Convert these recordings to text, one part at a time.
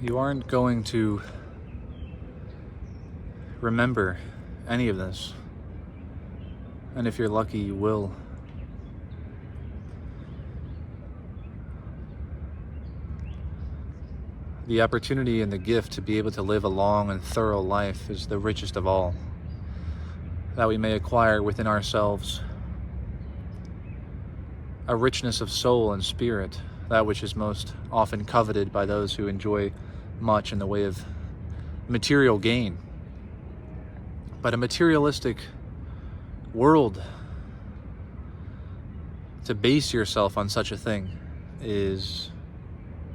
You aren't going to remember any of this. And if you're lucky, you will. The opportunity and the gift to be able to live a long and thorough life is the richest of all that we may acquire within ourselves. A richness of soul and spirit, that which is most often coveted by those who enjoy much in the way of material gain. But a materialistic world, to base yourself on such a thing is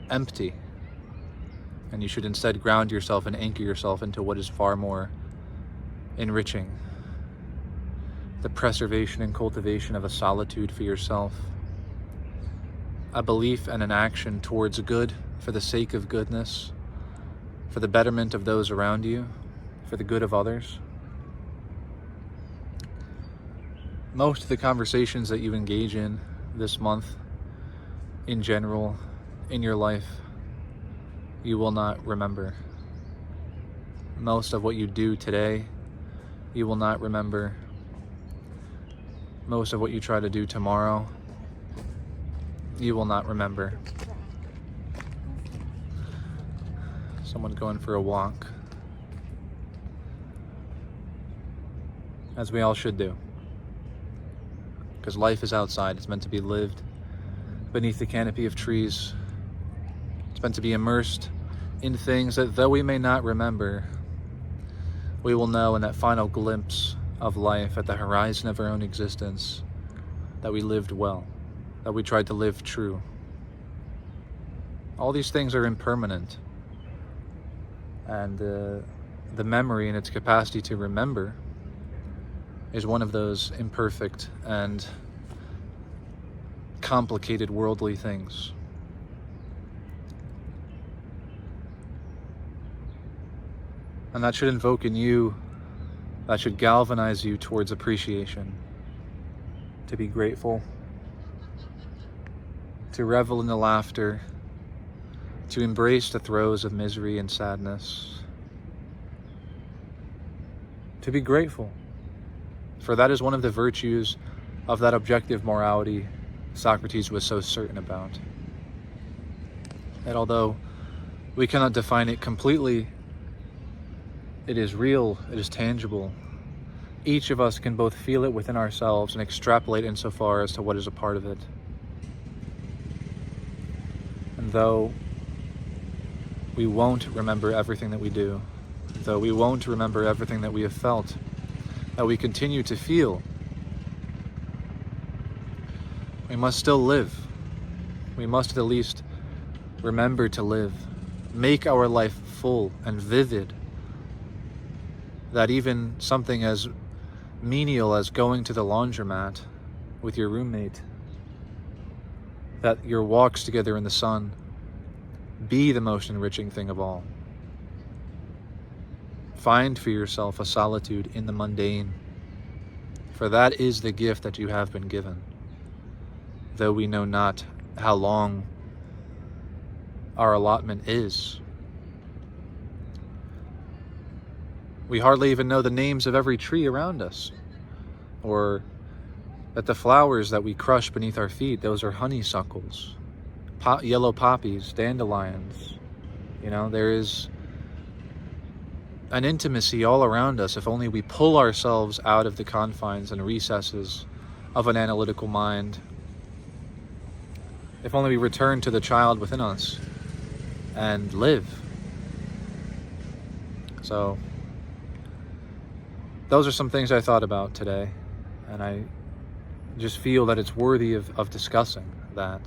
empty. And you should instead ground yourself and anchor yourself into what is far more enriching. The preservation and cultivation of a solitude for yourself. A belief and an action towards good for the sake of goodness, for the betterment of those around you, for the good of others. Most of the conversations that you engage in this month, in general, in your life, you will not remember. Most of what you do today, you will not remember. Most of what you try to do tomorrow, you will not remember. Someone going for a walk, as we all should do. Because life is outside, it's meant to be lived beneath the canopy of trees. It's meant to be immersed in things that, though we may not remember, we will know in that final glimpse of life at the horizon of our own existence that we lived well, that we tried to live true. All these things are impermanent, and the memory and its capacity to remember is one of those imperfect and complicated worldly things. And that should invoke in you, that should galvanize you towards appreciation, to be grateful, to revel in the laughter, to embrace the throes of misery and sadness, to be grateful. For that is one of the virtues of that objective morality Socrates was so certain about. That although we cannot define it completely, it is real, it is tangible. Each of us can both feel it within ourselves and extrapolate insofar as to what is a part of it. And though we won't remember everything that we do, though we won't remember everything that we have felt, that we continue to feel, we must still live. We must at least remember to live, make our life full and vivid, that even something as menial as going to the laundromat with your roommate, that your walks together in the sun be the most enriching thing of all. Find for yourself a solitude in the mundane, for that is the gift that you have been given, though we know not how long our allotment is. We hardly even know the names of every tree around us, or that the flowers that we crush beneath our feet, those are honeysuckles, yellow poppies, dandelions. You know, there is an intimacy all around us if only we pull ourselves out of the confines and recesses of an analytical mind. If only we return to the child within us and live. So, those are some things I thought about today, and I just feel that it's worthy of discussing that.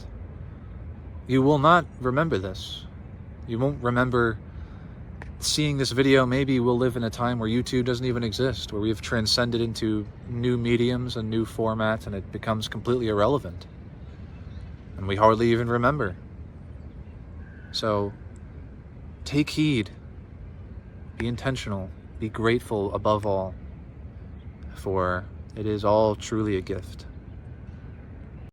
You will not remember this. You won't remember seeing this video. Maybe we'll live in a time where YouTube doesn't even exist, where we've transcended into new mediums and new formats, and it becomes completely irrelevant. And we hardly even remember. So, take heed. Be intentional. Be grateful above all. For it is all truly a gift.